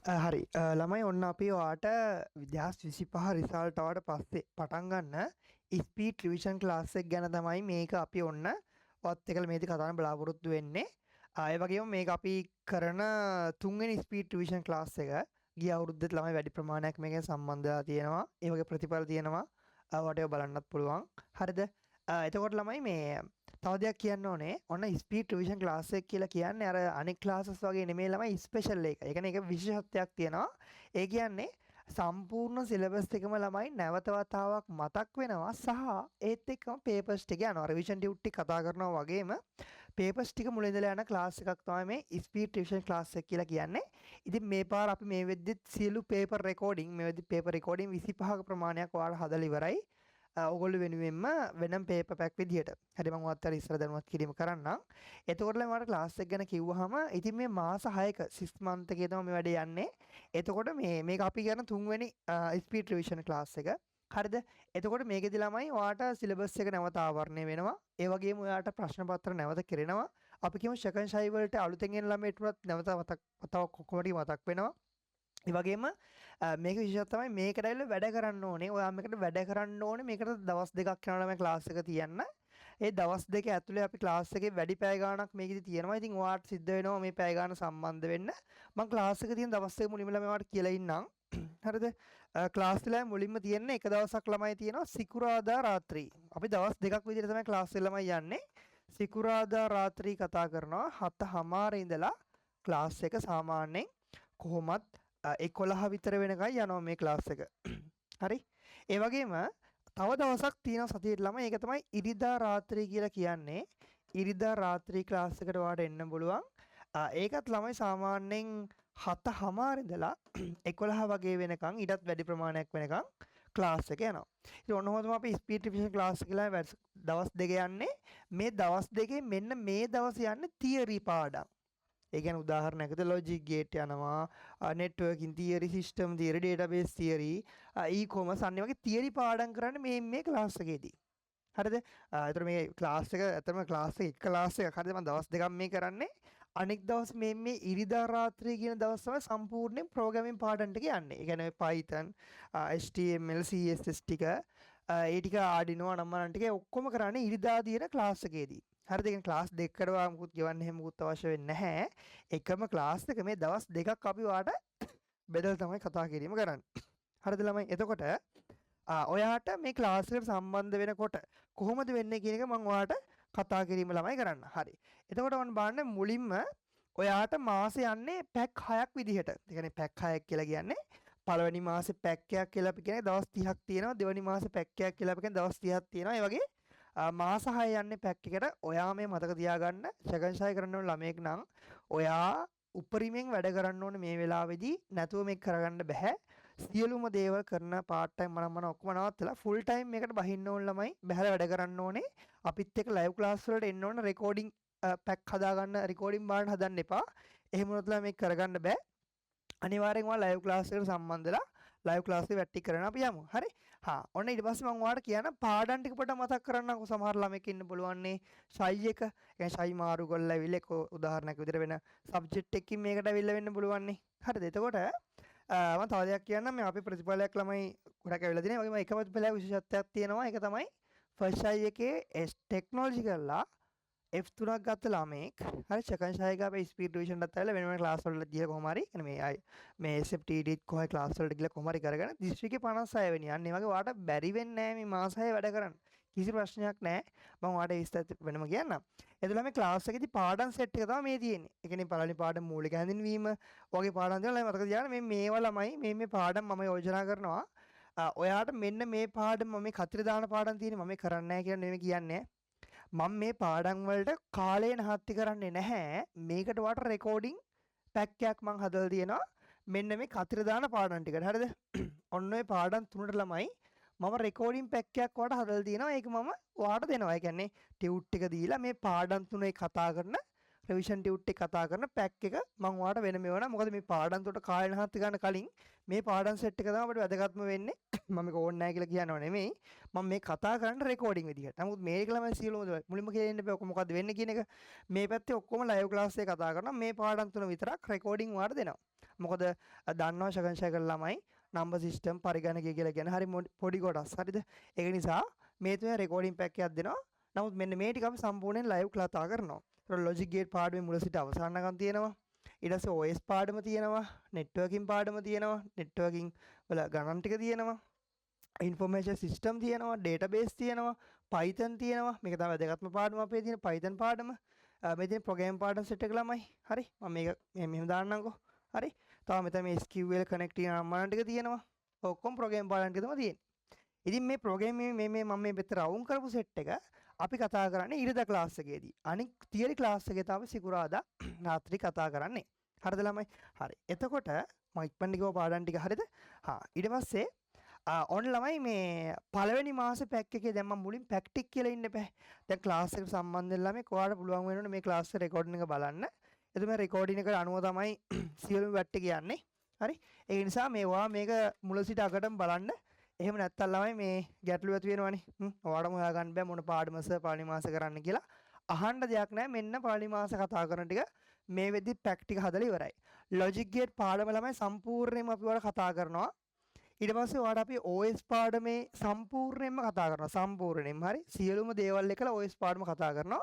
හරි ළමයි ඔන්න අපි ඔයාට 2025 රිසල්ට් ආවට පස්සේ පටන් ගන්න ස්පීඩ් රිවිෂන් ක්ලාස් එක ගැන තමයි මේක අපි ඔන්න ඔයත් එක්කලා මේක කතා කරන්න බලාපොරොත්තු වෙන්නේ. ඒ වගේම මේක අපි කරන තුන්වෙනි ස්පීඩ් රිවිෂන් ක්ලාස් එක. ගිය අවුරුද්දේ ළමයි වැඩි ප්‍රමාණයක් මේකෙන් සම්බන්ධ වෙලා තියෙනවා. ඒ වගේ ප්‍රතිඵල තියෙනවා. ඔයාට ඒව බලන්නත් පුළුවන්. හරිද? එතකොට ළමයි මේ තව දෙයක් කියන්න ඕනේ. ඔන්න ස්පීඩ් රිවිෂන් ක්ලාස් එක කියලා කියන්නේ අර අනෙක් ක්ලාසස් වගේ නෙමෙයි ළමයි ස්පෙෂල් එක. ඒ කියන්නේ ඒක විශේෂත්වයක් තියෙනවා. ඒ කියන්නේ සම්පූර්ණ සිලබස් එකම ළමයි නැවත වතාවක් මතක් වෙනවා සහ ඒත් එක්කම පේපර්ස් ටික යනවා. රිවිෂන් ඩියුටි ටික කතා කරනවා වගේම පේපර්ස් ටික මුල ඉඳලා යන ක්ලාස් එකක් තමයි මේ ස්පීඩ් රිවිෂන් ක්ලාස් එක කියලා කියන්නේ. ඉතින් මේ පාර අපි මේ වෙද්දිත් සියලු පේපර් රෙකෝඩින් මේ වෙද්දි පේපර් රෙකෝඩින් 25ක ප්‍රමාණයක් ඔයාලා හදලා ඉවරයි. ඔගොල්ලෝ වෙනුවෙන්ම වෙනම් පේපර් පැක් විදියට. හරි මම ඔයාලට ඉස්සර දැනුවත් කිරීම කරන්නම්. එතකොට මට ක්ලාස් එක ගැන කිව්වහම ඉතින් මේ මාස 6ක 6 month එකේ තමයි මේ වැඩේ යන්නේ. එතකොට මේක අපි කරන තුන්වෙනි ස්පීඩ් රිවිෂන් ක්ලාස් එක. හරිද? එතකොට මේකෙදි ළමයි ඔයාට සිලබස් එක නැවත ආවරණය වෙනවා. ඒ වගේම ඔයාට ප්‍රශ්න පත්‍ර නැවත කෙරෙනවා. අපි කියමු සෙකන්ඩ් ෂයි වලට අලුතෙන් එන ළමයිටවත් නැවත මතක් කොහොමද මතක් වෙනවා. ඒ වගේම මේක විශේෂයක් තමයි මේකට ඇවිල්ලා වැඩ කරන්න ඕනේ. ඔයා මේකට වැඩ කරන්න ඕනේ. මේකට දවස් දෙකක් යනවා මේ ක්ලාස් එක තියන්න. ඒ දවස් දෙක ඇතුලේ අපි ක්ලාස් එකේ වැඩි පැය ගාණක් මේකෙදි තියෙනවා. ඉතින් ඔයාට සිද්ධ වෙනවා මේ පැය ගාණ සම්බන්ධ වෙන්න. මම ක්ලාස් එකේ තියෙන දවස් දෙක මුලින්ම ළමයිට කියලා ඉන්නම්. හරිද? ක්ලාස් එකේ මුලින්ම තියෙන්නේ එක දවසක් ළමයි තියෙනවා සිකුරාදා රාත්‍රී. අපි දවස් දෙකක් විදිහට තමයි ක්ලාස් එකේ ළමයි යන්නේ. සිකුරාදා රාත්‍රී කතා කරනවා 7:00 ඉඳලා ක්ලාස් එක සාමාන්‍යයෙන් කොහොමත් 11 විතර වෙනකන් යනවා මේ ක්ලාස් එක. හරි? ඒ වගේම තව දවසක් තියෙනවා සතියේට ළමයි. ඒක තමයි ඉරිදා රාත්‍රී කියලා කියන්නේ. ඉරිදා රාත්‍රී ක්ලාස් එකට ඔයාලට එන්න පුළුවන්. ඒකත් ළමයි සාමාන්‍යයෙන් 7:00 ඉඳලා 11 වගේ වෙනකන් ඊටත් වැඩි ප්‍රමාණයක් වෙනකන් ක්ලාස් එක යනවා. ඉතින් ඔන්නෝම තමයි අපි ස්පීඩ් රිවිෂන් ක්ලාස් එක කියලා දවස් දෙක යන්නේ. මේ දවස් දෙකේ මෙන්න මේ දවස් යන්නේ තියරි පාඩම්. ඒ කියන්නේ උදාහරණයකට ලොජික් ගේට් යනවා, networking theory, system theory, database theory, e-commerce අන්න වගේ theory පාඩම් කරන්නේ මේ ක්ලාස් එකේදී. හරිද? ඒතර මේ ක්ලාස් එක ඇත්තටම ක්ලාස් එක ක්ලාස් එකක්. හරිද? මම දවස් දෙකක් මේ කරන්නේ. අනෙක් දවස් මේ ඉරිදා රාත්‍රියේ කියන දවස් තමයි සම්පූර්ණයෙන් ප්‍රෝග්‍රෑමින් පාඩම් ටික යන්නේ. ඒ කියන්නේ Python, HTML, CSS ටික, ඒ ටික Arduino අනම්මන ටික ඔක්කොම කරන්නේ ඉරිදා දින ක්ලාස් එකේදී. හරිද? ඒ කියන්නේ ක්ලාස් දෙකකට මුකුත් ගෙවන්න එහෙම මුකුත් අවශ්‍ය වෙන්නේ නැහැ. එකම ක්ලාස් එක මේ දවස් දෙකක් අපි ඔයාලට බෙදලා තමයි කතා කිරීම කරන්නේ. හරිද ළමයි? එතකොට ඔයාට මේ ක්ලාස් එකට සම්බන්ධ වෙනකොට කොහොමද වෙන්නේ කියන එක මම ඔයාට කතා කිරීම ළමයි කරන්න. හරි. එතකොට ඔන්න බලන්න මුලින්ම ඔයාට මාසේ යන්නේ පැක් 6ක් විදිහට. ඒ කියන්නේ පැක් 6ක් කියලා කියන්නේ පළවෙනි මාසේ පැක් එකක් කියලා අපි කියන්නේ දවස් 30ක් තියෙනවා. දෙවෙනි මාසේ පැක් එකක් කියලා අපි කියන්නේ දවස් 30ක් තියෙනවා. ඒ වගේ මාස 6 යන්නේ පැක් එකට. ඔයා මේ මතක තියාගන්න සෙකන්ඩ් ෂයි කරන්න ඕන ළමයෙක් නම් ඔයා උපරිමයෙන් වැඩ කරන්න ඕනේ මේ වෙලාවේදී. නැතුව මේක කරගන්න බෑ. සියලුම දේවල් කරන පාර්ට් ටයිම් මම ඔක්කොම නවත්තලා ෆුල් ටයිම් මේකට බහින්න ඕන ළමයි. බහැලා වැඩ කරන්න ඕනේ. අපිත් එක්ක ලයිව් ක්ලාස් වලට එන්න ඕන. රෙකෝඩින් පැක් හදාගන්න රෙකෝඩින් බාන්න හදන්න එපා. එහෙම වුණොත් මේක කරගන්න බෑ. අනිවාර්යෙන් ඔයා ලයිව් ක්ලාස් එකට සම්බන්ධලා ලයිව් ක්ලාස් එක වැටි කරගෙන අපි යමු. හරි? ඔන්න ඊට පස්සේ මම ඔයාලට කියන පාඩම් ටික පොඩ්ඩක් මතක් කරන්නම්කෝ. සමහර ළමෙක් ඉන්න පුළුවන්නේ ෂයි එක. يعني ෂයි මාරු කරලා ඇවිල්ලා ඒක උදාහරණයක් විදිහට වෙන සබ්ජෙක්ට් එකකින් මේකට ඇවිල්ලා වෙන්න පුළුවන්නේ. හරිද? එතකොට මම තව දෙයක් කියන්නම්. මේ අපි ප්‍රතිඵලයක් ළමයි ගොඩක් ඇවිල්ලා දිනේ. වගේම එක ප්‍රතිඵලයක් විශේෂත්වයක් තියෙනවා. ඒක තමයි ෆස්ට් ෂයි එකේ ටෙක්නොලොජි කරලා F3ක් ගත්ත ළමෙක් හරි සෙකන්ඩ් ෂයි එක අපේ ස්පීඩ් රිවිෂන් එකත් ඇවිල්ලා වෙන වෙන ක්ලාස් වලට ගිහලා කොහොම හරි يعني මේ SFTD කොහේ ක්ලාස් වලට ගිහලා කොහොම හරි කරගෙන දිස්ත්‍රික්කේ 56 වෙනි යන්නේ වගේ ඔයාට බැරි වෙන්නේ නැහැ මේ මාස 6 වැඩ කරන්න කිසි ප්‍රශ්නයක් නැහැ මම ඔයාට විස්තර වෙනම කියන්නම් එතකොට මේ ක්ලාස් එකේදී පාඩම් සෙට් එක තමයි මේ තියෙන්නේ ඒ කියන්නේ පළවෙනි පාඩම මූලික හැඳින්වීම වගේ පාඩම් දෙනවා මතක තියාගන්න මේවා ළමයි මේ පාඩම් මම යෝජනා කරනවා ඔයාට මෙන්න මේ පාඩම මම මේ කතර දාන පාඩම් තියෙන්නේ මම කරන්නේ නැහැ කියලා නෙමෙයි කියන්නේ මම මේ පාඩම් වලට කාලය නහත්ති කරන්නේ නැහැ මේකට වට රෙකෝඩින් පැක් එකක් මම හදලා තියෙනවා මෙන්න මේ කතර දාන පාඩම් ටිකට හරිද ඔන්න ඔය පාඩම් තුනට ළමයි මම රෙකෝඩින් පැක් එකක් වට හදලා තියෙනවා ඒක මම ඔයාට දෙනවා ඒ කියන්නේ ටියුට් එක දීලා මේ පාඩම් තුනේ කතා කරන රිවිෂන් ටියුට් එක කතා කරන පැක් එක මම ඔයාට වෙන මෙවන මොකද මේ පාඩම් තුනට කාලය නහත්ති ගන්න කලින් මේ පාඩම් සෙට් එක තමයි අපිට වැදගත්ම වෙන්නේ මම මේක ඕනේ නැහැ කියලා කියනව නෙමෙයි මම මේ කතා කරන්නේ රෙකෝඩින් විදිහට. නමුත් මේක ළමයි සියලුම මුලින්ම කියලා ඉන්න බෑ ඔක මොකද්ද වෙන්නේ කියන එක මේ පැත්තේ ඔක්කොම ලයිව් ක්ලාස් එකේ කතා කරනවා මේ පාඩම් තුන විතරක් රෙකෝඩින් වාට දෙනවා. මොකද දන්නවා ශකංශය කළ ළමයි නම්බර් සිස්ටම් පරිගණකය කියලා කියන හරි පොඩි කොටස්. හරිද? ඒක නිසා මේ තුන රෙකෝඩින් පැක් එකක් දෙනවා. නමුත් මෙන්න මේ ටික අපි සම්පූර්ණයෙන් ලයිව් කතා කරනවා. ඒතර ලොජික් ගේට් පාඩමේ මුල සිට අවසානකම් තියෙනවා. ඊට පස්සේ OS පාඩම තියෙනවා, නෙට්වර්කින් පාඩම තියෙනවා, නෙට්වර්කින් වල ගණන් ටික තියෙනවා, ඉන්ෆර්මේෂන් සිස්ටම් තියෙනවා, ඩේටාබේස් තියෙනවා, Python තියෙනවා. මේක තමයි වැදගත්ම පාඩම අපේ තියෙන Python පාඩම. මේ තියෙන ප්‍රෝග්‍රෑම් පාඩම් සෙට් එක ළමයි. හරි. මම මේක මෙහෙම දාන්නම්කෝ. හරි. තව මෙතන මේ SQL කනෙක්ටින් අම්මන ටික තියෙනවා. ඔක්කොම ප්‍රෝග්‍රෑම් පාඩම් ටික තමයි තියෙන්නේ. ඉතින් මේ ප්‍රෝග්‍රෑම් මේ මම මේ පෙතර අවුන් කරපු සෙට් එක අපි කතා කරන්නේ ඉරිදා ක්ලාස් එකේදී. අනික තියරි ක්ලාස් එකේ තමයි සිකුරාදා රාත්‍රී කතා කරන්නේ. හරිද ළමයි? හරි. එතකොට මම ඉක්මනට ගිහුවා පාඩම් ටික හරිද? ඊට පස්සේ ඔන්න ළමයි මේ පළවෙනි මාසේ පැක් එකේ දැන් මම මුලින් පැක්ටික් කියලා ඉන්න බෑ. දැන් ක්ලාස් එකට සම්බන්ධ ළමයි කොහාට පුළුවන් වෙනවනේ මේ ක්ලාස් එක රෙකෝඩින් එක බලන්න. එතකොට මේ රෙකෝඩින් එකට අනුව තමයි සියලුම වැට් කියන්නේ. හරි. ඒ නිසා මේවා මේක මුල සිට අගටම බලන්න. එහෙම නැත්තම් ළමයි මේ ගැටලු ඇති වෙනවනේ. ඔයාලම හොයාගන්න බෑ මොන පාඩමස පළවෙනි මාසේ කරන්න කියලා. අහන්න දෙයක් නැහැ. මෙන්න පළවෙනි මාසේ කතා කරන ටික මේ වෙද්දි ප්‍රැක්ටික හදලා ඉවරයි. ලොජික් ගේට් පාඩම ළමයි සම්පූර්ණයෙන්ම අපි ඔයාලා කතා කරනවා. ඊට පස්සේ ඔයාලට අපි OS පාඩමේ සම්පූර්ණයෙන්ම කතා කරනවා. සම්පූර්ණයෙන්ම හරි සියලුම දේවල් එකලා OS පාඩම කතා කරනවා.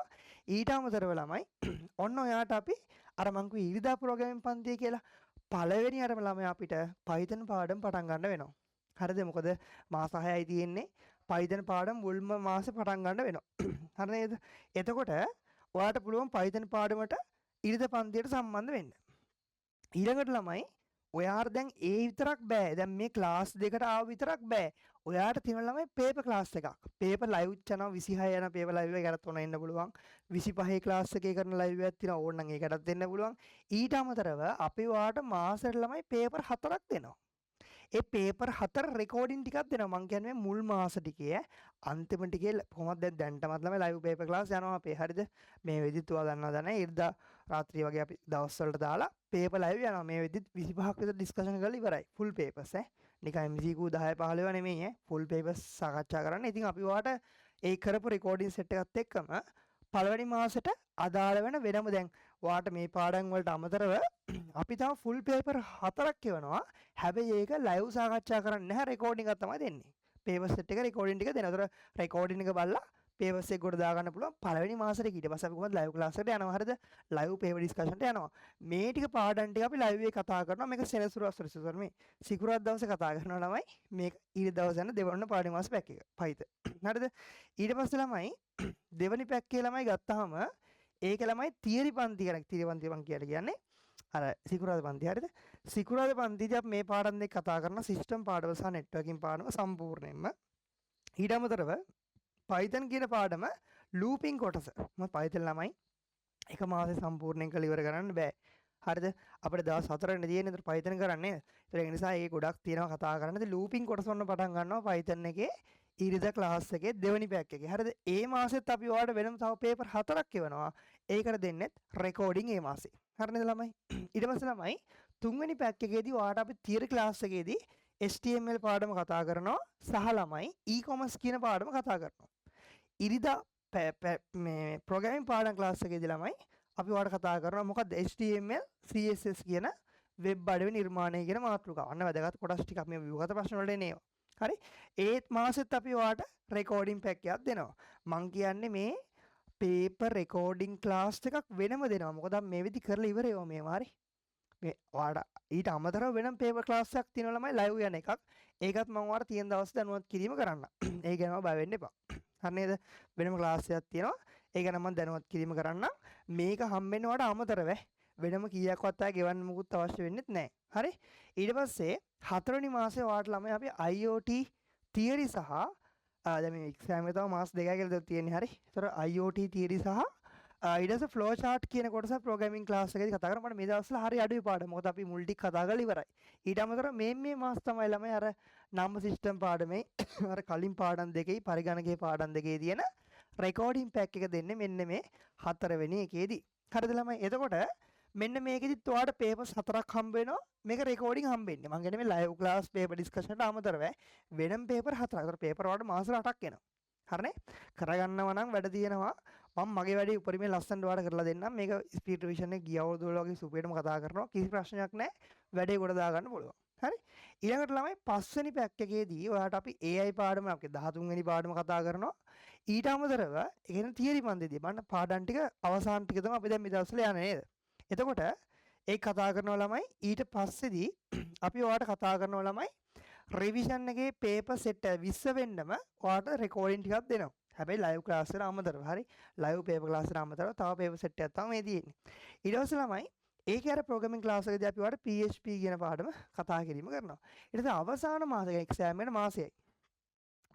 ඊට අමතරව ළමයි ඔන්න ඔයාට අපි අර මං කිව්ව ඉරිදා ප්‍රෝග්‍රෑමින් පන්තිය කියලා පළවෙනි අරම ළමයි අපිට Python පාඩම පටන් ගන්න වෙනවා. හරිද? මොකද මාස 6යි තියෙන්නේ. Python පාඩම් මුල්ම මාසේ පටන් ගන්න වෙනවා. හරි නේද? එතකොට ඔයාට පුළුවන් Python පාඩමට ඉරිදා පන්තියට සම්බන්ධ වෙන්න. ඊළඟට ළමයි ඔයාට දැන් ඒ විතරක් බෑ. දැන් මේ ක්ලාස් දෙකට ආව විතරක් බෑ. ඔයාට තියෙන ළමයි පේපර් ක්ලාස් එකක්. පේපර් ලයිව් යනවා 26 යන පේපර් ලයිව් එකකට උන එන්න පුළුවන්. 25 ක්ලාස් එකේ කරන ලයිව් එකක් තියෙනවා. ඕන නම් ඒකටත් දෙන්න පුළුවන්. ඊට අමතරව අපි ඔයාට මාසෙට ළමයි පේපර් 4ක් දෙනවා. ඒ පේපර් 4 රෙකෝඩින් ටිකක් දෙනවා. මං කියන්නේ මුල් මාස ටිකේ අන්තිම ටිකේ කොහොමද දැන්ටමත් ළමයි ලයිව් පේපර් ක්ලාස් යනවා අපේ. හරිද? මේ වෙදිත් ඔයා දන්නවද නැහැ. ඉරිදා රාත්‍රිය වගේ අපි දවස් වලට දාලා පේපර් ලයිව් යනවා. මේ වෙදිත් 25ක් විතර ඩිස්කෂන් කරලා ඉවරයි. ෆුල් පේපර්ස් නිකන් MCQ 10 15 නෙමෙයි ෆුල් පේපර්ස් සාකච්ඡා කරන්න. ඉතින් අපි ඔයාට ඒ කරපු රෙකෝඩින් සෙට් එකත් එක්කම පළවෙනි මාසෙට අදාළ වෙන වෙනම දැන් ඔයාට මේ පාඩම් වලට අමතරව අපි තව ෆුල් පේපර් 4ක් එවනවා. හැබැයි ඒක ලයිව් සාකච්ඡා කරන්නේ නැහැ, රෙකෝඩින් එකක් තමයි දෙන්නේ. පේපර් සෙට් එක රෙකෝඩින් ටික දෙනවා. ඒතර රෙකෝඩින් එක බලලා පේපර්ස් එක ගොඩ දාගන්න පුළුවන් පළවෙනි මාසෙට. ඊට පස්සේ අපි කොහොමද ලයිව් ක්ලාස් එකට යනවා. හරිද? ලයිව් පේපර් ඩිස්කෂන් එකට යනවා. මේ ටික පාඩම් ටික අපි ලයිව් එකේ කතා කරනවා. මේක සෙනසුරාදා මේ සිකුරාදා දවසේ කතා කරනවා ළමයි. මේක ඊට දවස් යන දෙවන්න පළවෙනි මාස පැක් එක. Python. හරිද? ඊට පස්සේ ළමයි දෙවනි පැක් එකේ ළමයි ගත්තාම ඒක ළමයි තියරි පන්ති කරක් තියරි පන්ති මං කියලා කියන්නේ අර සිකුරාදා පන්ති. හරිද? සිකුරාදා පන්තිදී අපි මේ පාඩම් දෙක කතා කරන සිස්ටම් පාඩම සහ නෙට්වර්කින් පාඩම සම්පූර්ණයෙන්ම. ඊට අමතරව Python කියන පාඩම ලූපින් කොටස. මොකද Python ළමයි එක මාසෙ සම්පූර්ණයෙන් කරලා ඉවර කරන්න බෑ. හරිද? අපිට දවස් 4ක් තියෙන්නේ. ඒතර Python කරන්නේ. ඒක නිසා ඒක ගොඩක් තියෙනවා කතා කරන්න. ඉතින් ලූපින් කොටස වන්න පටන් ගන්නවා Python එකේ ඉරිදා ක්ලාස් එකේ දෙවෙනි පැක් එකේ. හරිද? ඒ මාසෙත් අපි ඔයාලට වෙනම තව පේපර් 4ක් එවනවා. ඒකට දෙන්නෙත් රෙකෝඩින් ඒ මාසේ. හරිනේද ළමයි? ඊට පස්සේ ළමයි තුන්වෙනි පැක් එකේදී ඔයාලට අපි තියරි ක්ලාස් එකේදී HTML පාඩම කතා කරනවා සහ ළමයි e-commerce කියන පාඩම කතා කරනවා. ඉරිදා මේ ප්‍රෝග්‍රෑමින් පාඩම් ක්ලාස් එකේදී ළමයි අපි ඔයාලට කතා කරනවා මොකක්ද HTML CSS කියන වෙබ් අඩවි නිර්මාණය කියන මාතෘකාව. අන්න වැදගත් කොටස් ටික අපි මේ විගත ප්‍රශ්න වලට එනවා. හරි? ඒත් මාසෙත් අපි ඔයාලට රෙකෝඩින් පැක් එකක් දෙනවා. මං කියන්නේ මේ පේපර් රෙකෝඩින් ක්ලාස් එකක් වෙනම දෙනවා. මොකද මේ විදි කරලා ඉවරේවා මේවා. හරි? මේ ඔයාලට ඊට අමතරව වෙනම පේපර් ක්ලාස් එකක් තියෙනවා ළමයි ලයිව් යන එකක්. ඒකත් මම ඔයාලට තියෙන දවස් දැනුවත් කිරීම කරන්න. ඒ ගැනම බය වෙන්න එපා. හරි නේද? වෙනම ක්ලාස් එකක් තියෙනවා. ඒ ගැන මම දැනුවත් කිරීම කරන්න. මේක හම්බෙන්න ඔයාලට අමතරව වෙනම කීයක්වත් ආය ගෙවන්න මුකුත් අවශ්‍ය වෙන්නේ නැහැ. හරි? ඊට පස්සේ හතරවෙනි මාසේ ඔයාලට ළමයි අපි IoT තියරි සහ දැන් මේ එක්සෑම් එක තව මාස 2යි කියලා තියෙන්නේ. හරි? ඒතර IoT තියරි සහ ඊට පස්සේ ෆ්ලෝ chart කියන කොටස ප්‍රෝග්‍රෑමින් ක්ලාස් එකේදී කතා කරා. මට මේ දවස්වල හරි අඩුයි පාඩම. මොකද අපි මුල් ටික කතා කරලා ඉවරයි. ඊට අමතරව මේ මාස තමයි ළමයි අර නම්බර් සිස්ටම් පාඩමේ අර කලින් පාඩම් දෙකේ පරිගණකයේ පාඩම් දෙකේ තියෙන රෙකෝඩින් පැක් එක දෙන්නේ මෙන්න මේ හතරවෙනි එකේදී. හරිද ළමයි? එතකොට මෙන්න මේකෙදිත් ඔයාලට පේපර්ස් 4ක් හම්බ වෙනවා. මේක රෙකෝඩින් හම්බෙන්නේ. මං කියන්නේ මේ ලයිව් ක්ලාස් පේපර් ඩිස්කෂන්ට අමතරව වෙනම පේපර් 4ක්. ඒතර පේපර් වලට මාස 8ක් එනවා. හරිනේ? කරගන්නව නම් වැඩ තියෙනවා. මම මගේ වැඩේ උපරිමයෙන් ලස්සනට ඔයාලට කරලා දෙන්නම්. මේක ස්පීඩ් රිවිෂන් එක ගිය අවුරුදු වල වගේ සුපිරිටම කතා කරනවා. කිසි ප්‍රශ්නයක් නැහැ. වැඩේ ගොඩ දාගන්න පුළුවන්. හරි. ඊළඟට ළමයි 5 වෙනි පැක් එකේදී ඔයාලට අපි AI පාඩම අපේ 13 වෙනි පාඩම කතා කරනවා. ඊට අමතරව ඒ කියන්නේ තියරි මන්දේදී බලන්න පාඩම් ටික අවසාන ටික තමයි අපි දැන් මේ දවස්වල යන්නේ නේද? එතකොට ඒක කතා කරනවා ළමයි ඊට පස්සේදී අපි ඔයාලට කතා කරනවා ළමයි රිවිෂන් එකේ පේපර් සෙට් 20 වෙන්නම ඔයාලට රෙකෝඩින් ටිකක් දෙනවා. හැබැයි ලයිව් ක්ලාස් එකට අමතරව හරි ලයිව් පේපර් ක්ලාස් එකට අමතරව තව පේපර් සෙට් එකක් තමයි මේ තියෙන්නේ. ඊට පස්සේ ළමයි ඒකේ අර ප්‍රෝග්‍රෑමින් ක්ලාස් එකේදී අපි ඔයාලට PHP කියන පාඩම කතා කිරීම කරනවා. ඊට පස්සේ අවසාන මාසෙක එක්සෑම් එකට මාසෙයි.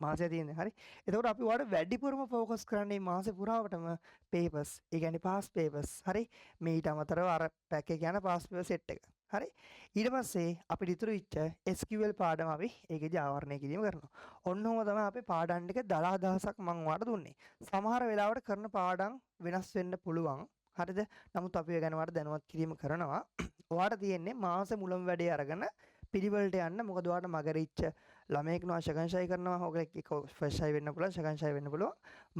මාසය තියෙන්නේ හරි. එතකොට අපි ඔයාලට වැඩිපුරම ફોකස් කරන්නේ මාසෙ පුරාවටම පේපර්ස්. ඒ කියන්නේ පාස් පේපර්ස්. හරි. මේ ඊට අමතරව අර පැක් එක යන පාස් පේපර් සෙට් එක. හරි. ඊට පස්සේ අපිට ඉතුරු වෙච්ච SQL පාඩම අපි ඒකේදී ආවරණය කිරීම කරනවා. ඔන්න ඔහොම තමයි අපේ පාඩම් ටික 10000ක් මම ඔයාලට දුන්නේ. සමහර වෙලාවට කරන පාඩම් වෙනස් වෙන්න පුළුවන්. හරිද? නමුත් අපි ඒ ගැන ඔයාලට දැනුවත් කිරීම කරනවා. ඔයාලට තියෙන්නේ මාස මුලම වැඩේ අරගෙන පිළිවෙලට යන්න. මොකද ඔයාලට මගරිච්ච ළමයෙක් නෝ ශකන්ෂයි කරනවා. ඔයගොල්ලෝ එක ෆස්ට් ෂයි වෙන්න පුළුවන්, ශකන්ෂයි වෙන්න පුළුවන්.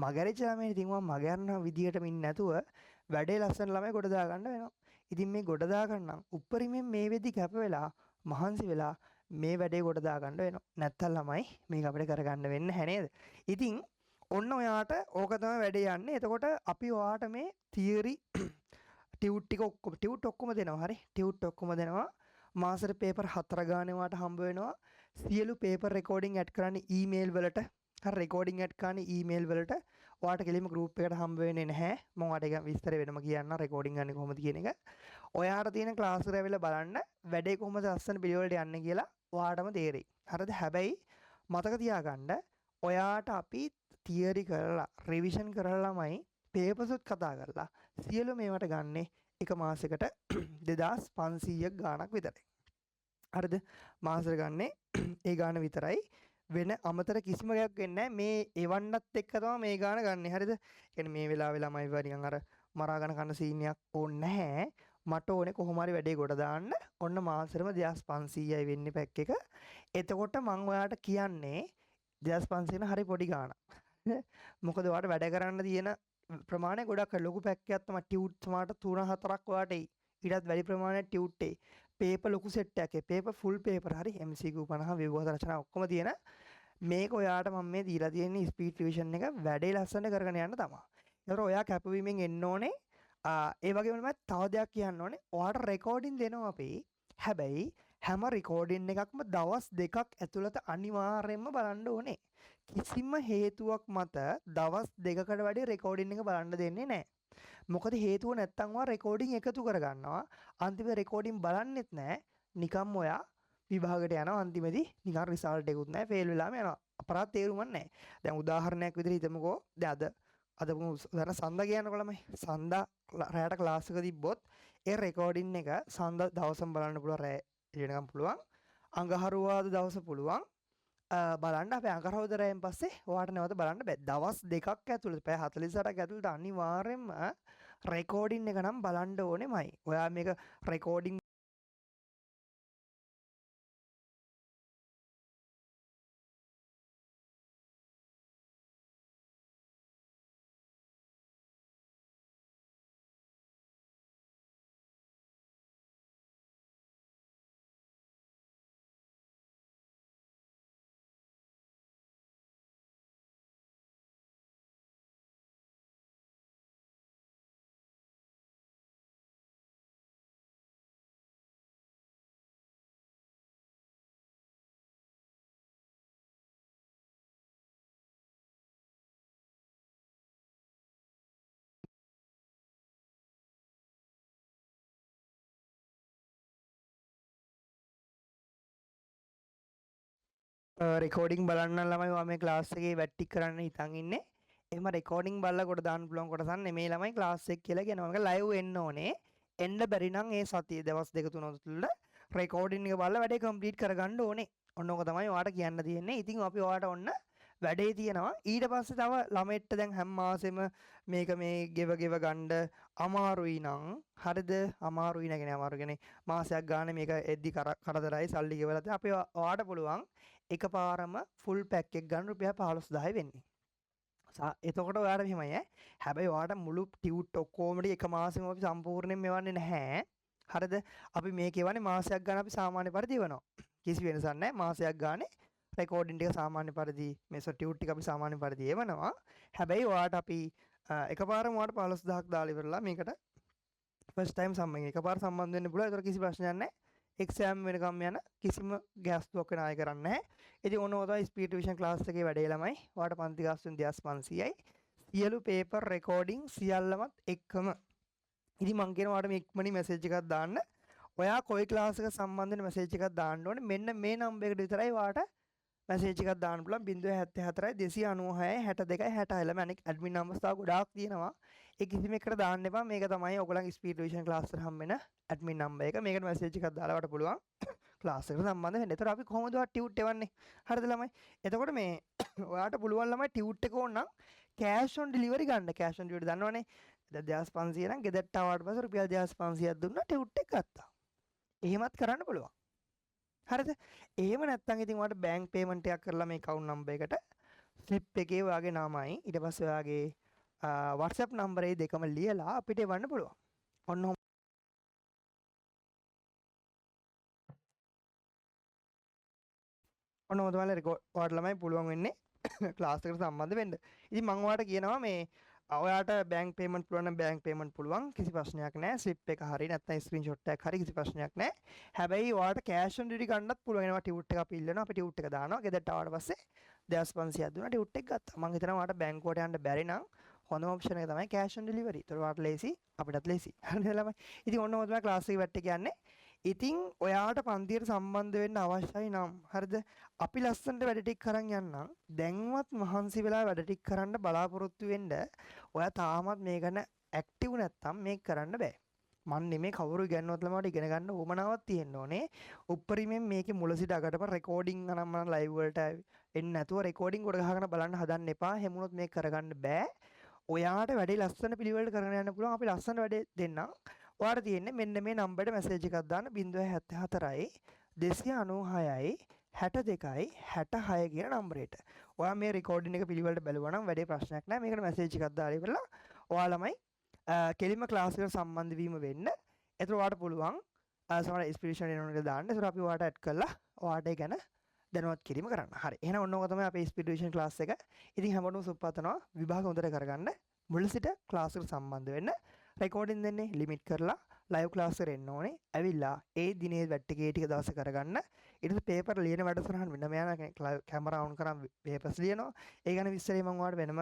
මගරිච්ච ළමයි ඉතින් මම මග යන විදියටම ඉන්නේ නැතුව වැඩේ ලස්සන ළමයි ගොඩ දා ගන්න වෙනවා. ඉතින් මේ ගොඩ දා ගන්නම් උපරිමයෙන් මේ වෙදි කැප වෙලා මහන්සි වෙලා මේ වැඩේ ගොඩ දා ගන්න වෙනවා. නැත්තම් ළමයි මේක අපිට කරගන්න වෙන්නේ නැහැ නේද? ඉතින් ඔන්න ඔයාට ඕක තමයි වැඩේ යන්නේ. එතකොට අපි ඔයාට මේ තියරි ටියුට් ටික ඔක්කොම ටියුට් ඔක්කොම දෙනවා. හරි. ටියුට් ඔක්කොම දෙනවා. මාසෙට පේපර් 4 ගානේ වාට හම්බ වෙනවා. සියලු පේපර් රෙකෝඩින් ඇඩ් කරන්නේ ඊමේල් වලට. හරි රෙකෝඩින් ඇඩ් කරන්නේ ඊමේල් වලට. ඔයාට කෙලින්ම ගෲප් එකට හම්බ වෙන්නේ නැහැ. මම ඔයාට ඒක විස්තර වෙනම කියන්නම් රෙකෝඩින් ගන්නේ කොහොමද කියන එක. ඔයාට තියෙන ක්ලාස් එක ඇවිල්ලා බලන්න වැඩේ කොහොමද ලස්සන පිළිවෙලට යන්නේ කියලා ඔයාටම තේරෙයි. හරිද? හැබැයි මතක තියාගන්න ඔයාට අපි තියරි කරලා රිවිෂන් කරලා ළමයි පේපර්ස් උත් කතා කරලා සියලු මේවට ගන්නේ එක මාසෙකට 2500ක් ගාණක් විතරයි. හරිද? මාසෙට ගන්නේ ඒ ගාණ විතරයි. වෙන අමතර කිසිම එකක් වෙන්නේ නැහැ. මේ එවන්නත් එක්ක තමයි මේ ගාණ ගන්න. හරිද? කියන්නේ මේ වෙලාවේ ළමයි නිකන් අර මරාගෙන කන සීන් එකක් ඕනේ නැහැ. මට ඕනේ කොහොම හරි වැඩේ කොට දාන්න. ඔන්න මාසෙටම 2500යි වෙන්නේ පැක් එක. එතකොට මම ඔයාලට කියන්නේ 2500 හරි පොඩි ගාණක්. මොකද ඔයාලට වැඩ කරන්න තියෙන ප්‍රමාණය ගොඩක් ලොකු පැක් එකක් තමයි ටියුට් සමාට 3-4ක් ඔයාලට එයි. ඊටත් වැඩි ප්‍රමාණයක් ටියුට් එයි. පේපර් ලොකු සෙට් එකක්. පේපර් ෆුල් පේපර් හරි MCQ 50 විභාග රචනා ඔක්කොම තියෙන මේක ඔයාට මම මේ දීලා තියෙන ස්පීඩ් රිවිෂන් එක වැඩේ ලස්සනට කරගෙන යන්න තමයි. ඒතර ඔයා කැපවීමෙන් එන්න ඕනේ. ඒ වගේම තමයි තව දෙයක් කියන්න ඕනේ. ඔයාට රෙකෝඩින් දෙනවා අපි. හැබැයි හැම රෙකෝඩින් එකක්ම දවස් 2ක් ඇතුළත අනිවාර්යයෙන්ම බලන්න ඕනේ. කිසිම හේතුවක් මත දවස් 2කට වැඩි රෙකෝඩින් එක බලන්න දෙන්නේ නැහැ. මොකද හේතුව නැත්තම් ඔයා රෙකෝඩින් එකතු කරගන්නවා. අන්තිම රෙකෝඩින් බලන්නෙත් නැහැ. නිකම්ම ඔයා විභාගයට යනවා. අන්තිමේදී නිකන් රිසල්ට් එකකුත් නැහැ. ෆේල් වෙලාම යනවා. අපරාධ තේරුමක් නැහැ. දැන් උදාහරණයක් විදිහට හිතමුකෝ. දැන් අද උදාහරණ සඳ කියනකොට ළමයි සඳ රැයට ක්ලාස් එක තිබ්බොත් ඒ රෙකෝඩින් එක සඳ දවසම බලන්න පුළුවන්. රැ එළියනකම් පුළුවන්. අඟහරුවාද දවස පුළුවන්. බලන්න අපේ අඟහරුවාදරයෙන් පස්සේ ඔයාට නැවත බලන්න බෑ. දවස් දෙකක් ඇතුළත පැය 48ක් ඇතුළත අනිවාර්යෙන්ම රෙකෝඩින් එක නම් බලන්න ඕනෙමයි. ඔයා මේක රෙකෝඩින් රෙකෝඩින් බලන්න ළමයි ඔයා මේ ක්ලාස් එකේ වැට්ටික් කරන්න හිතන් ඉන්නේ. එහෙම රෙකෝඩින් බලලා කොට දාන්න පුළුවන් කොටසක් නෙමෙයි ළමයි ක්ලාස් එක කියලා කියනවා. මේක ලයිව් එන්න ඕනේ. එන්න බැරි නම් ඒ සතිය දවස් 2-3 තුළ රෙකෝඩින් එක බලලා වැඩේ කම්ප්ලීට් කරගන්න ඕනේ. ඔන්න ඕක තමයි ඔයාට කියන්න තියෙන්නේ. ඉතින් අපි ඔයාට ඔන්න වැඩේ තියෙනවා. ඊට පස්සේ තව ළමෙට්ට දැන් හැම මාසෙම මේක මේ ගෙව ගන්න අමාරුයි නම් හරිද? අමාරුයි නැගෙන අමාරු කියන්නේ මාසයක් ගානේ මේක එද්දි කරදරයි සල්ලි ගෙවලා අපි ඔයාට පුළුවන් එකපාරම ෆුල් පැක් එක ගන්න රුපියල් 15000යි වෙන්නේ. එතකොට ඔයාට මෙහෙමයි ඈ. හැබැයි ඔයාට මුළු ටියුට් ඔක්කොම ටික එක මාසෙම අපි සම්පූර්ණයෙන් මෙවන්නේ නැහැ. හරිද? අපි මේක එවන්නේ මාසයක් ගන්න අපි සාමාන්‍ය පරිදි එවනවා. කිසි වෙනසක් නැහැ. මාසයක් ගානේ රෙකෝඩින් ටික සාමාන්‍ය පරිදි මේසො ටියුට් ටික අපි සාමාන්‍ය පරිදි එවනවා. හැබැයි ඔයාට අපි එකපාරම ඔයාට 15000ක් දාලා ඉවරලා මේකට ෆස්ට් ටයිම් එකපාර සම්බන්ධ වෙන්න පුළුවන්. ඒතර කිසි ප්‍රශ්නයක් නැහැ. එක්සෑම් වෙනකම් යන කිසිම ගෑස්තුවක් වෙන අය කරන්නේ නැහැ. ඉතින් ඔන්න ඔය තමයි ස්පීඩ් රිවිෂන් ක්ලාස් එකේ වැඩේ ළමයි. ඔයාට පන්ති ගාස්තුන් 2500යි. සියලු පේපර් රෙකෝඩින් සියල්ලමත් එක්කම. ඉතින් මං කියනවා ඔයාට මේ ඉක්මනින් මැසේජ් එකක් දාන්න. ඔයා කොයි ක්ලාස් එක සම්බන්ධ වෙන මැසේජ් එකක් දාන්න ඕනේ. මෙන්න මේ නම්බර් එකට විතරයි ඔයාට මැසේජ් එකක් දාන්න පුළුවන්. 074යි 296යි 62යි 66. ළම අනික ඇඩ්මින් නම්බර්ස් තව ගොඩාක් තියෙනවා. ඒ කිසිම එකකට දාන්න එපා. මේක තමයි ඔයගොල්ලන්ගේ ස්පීඩ් රිවිෂන් ක්ලාස් එකට හම්බ වෙන ඇඩ්මින් නම්බර් එක. මේකට මැසේජ් එකක් දාලා වට පුළුවන් ක්ලාස් එකට සම්බන්ධ වෙන්න. ඒතර අපි කොහොමද ඔයා ටියුට් එවන්නේ? හරිද ළමයි? එතකොට මේ ඔයාට පුළුවන් ළමයි ටියුට් එක ඕන නම් කෑෂ් ඔන් ඩිලිවරි ගන්න. කෑෂ් ඔන් ඩිලිවරි දන්නවනේ. 2500 නම් ගෙදරට ආවට පස්සේ රුපියල් 2500ක් දුන්නා ටියුට් එක ගත්තා. එහෙමත් කරන්න පුළුවන්. හරිද? එහෙම නැත්නම් ඉතින් ඔයාලට බැංක් පේමන්ට් එකක් කරලා මේ account number එකට ස්ලිප් එකේ ඔයාගේ නාමයි ඊට පස්සේ ඔයාගේ WhatsApp number ඒ දෙකම ලියලා අපිට එවන්න පුළුවන්. ඔන්න ඔයාලා ඔයාලට ළමයි පුළුවන් වෙන්නේ ක්ලාස් එකට සම්බන්ධ වෙන්න. ඉතින් මම ඔයාලට කියනවා මේ ඔයාට බැංක් පේමන්ට් පුළුවන් නම් බැංක් පේමන්ට් පුළුවන් කිසි ප්‍රශ්නයක් නැහැ. ස්ලිප් එක හරි නැත්නම් ස්ක්‍රීන්ෂොට් එකක් හරි කිසි ප්‍රශ්නයක් නැහැ. හැබැයි ඔයාට කෑෂ් ඔන් ඩිලිවරි ගන්නත් පුළුවන්. එනවා ටියුට් එක අපි ඉල්ලනවා. අපි ටියුට් එක දානවා. ගෙදරට ආවට පස්සේ 2500ක් දුන්නා ටියුට් එක ගත්තා. මම හිතනවා ඔයාට බැංකුවට යන්න බැරි නම් හොඳම ඔප්ෂන් එක තමයි කෑෂ් ඔන් ඩිලිවරි. ඒතර ඔයාට ලේසි අපිටත් ලේසි. හරිද ළමයි? ඉතින් ඔන්න ඔය තමයි ක්ලාස් එකේ වැට්ටේ කියන්නේ. ඉතින් ඔයාට පන්තියට සම්බන්ධ වෙන්න අවශ්‍යයි නම් හරිද අපි ලස්සනට වැඩ ටික කරන් යන්නම් දැන්වත් මහන්සි වෙලා වැඩ ටික කරන්න බලාපොරොත්තු වෙන්න ඔයා තාමත් මේ ගැන ඇක්ටිව් නැත්තම් මේක කරන්න බෑ මන් නෙමේ කවුරු ඉගෙනනවත් ළමයට ඉගෙන ගන්න උවමනාවක් තියෙන්න ඕනේ උප්පරිමෙන් මේකේ මුල සිට අගටම රෙකෝඩින් අනම් මම ලයිව් වලට එන්නේ නැතුව රෙකෝඩින් කොට ගහගෙන බලන්න හදන්න එපා හැමුණොත් මේක කරගන්න බෑ ඔයාට වැඩේ ලස්සන පිළිවෙලට කරගෙන යන්න පුළුවන් අපි ලස්සන වැඩේ දෙන්නම් ඔයාට තියෙන්නේ මෙන්න මේ නම්බරට මැසේජ් එකක් දාන්න 074යි 296යි 62යි 66 කියන නම්බරේට. ඔයා මේ රෙකෝඩින් එක පිළිවෙලට බැලුවා නම් වැඩේ ප්‍රශ්නයක් නැහැ. මේකට මැසේජ් එකක් දාලා ඉවරලා ඔයාලමයි කෙලිම ක්ලාස් එකට සම්බන්ධ වීම වෙන්න. ඒතර ඔයාට පුළුවන් සමහර ඉන්ස්පිරේෂන් එනවනක දාන්න. ඒතර අපි ඔයාට ඇඩ් කරලා ඔයාට ඒ ගැන දැනුවත් කිරීම කරන්න. හරි. එහෙනම් ඔන්න ඔක තමයි අපේ ඉන්ස්පිරේෂන් ක්ලාස් එක. ඉතින් හැමෝටම සුබපතනවා විභාග හොඳට කරගන්න. මුල සිට ක්ලාස් එකට සම්බන්ධ වෙන්න. රෙකෝඩින් දෙන්නේ ලිමිට් කරලා ලයිව් ක්ලාස් එකට එන්න ඕනේ. ඇවිල්ලා ඒ දිනේ වැට්ටේ ටික දවස් කරගන්න. ඊට පස්සේ පේපර් ලියන වැඩසටහන වෙනම යන කැමරා ඔන් කරන් පේපර්ස් ලියනවා. ඒ ගැන විස්තරේ මම ඔයාලට වෙනම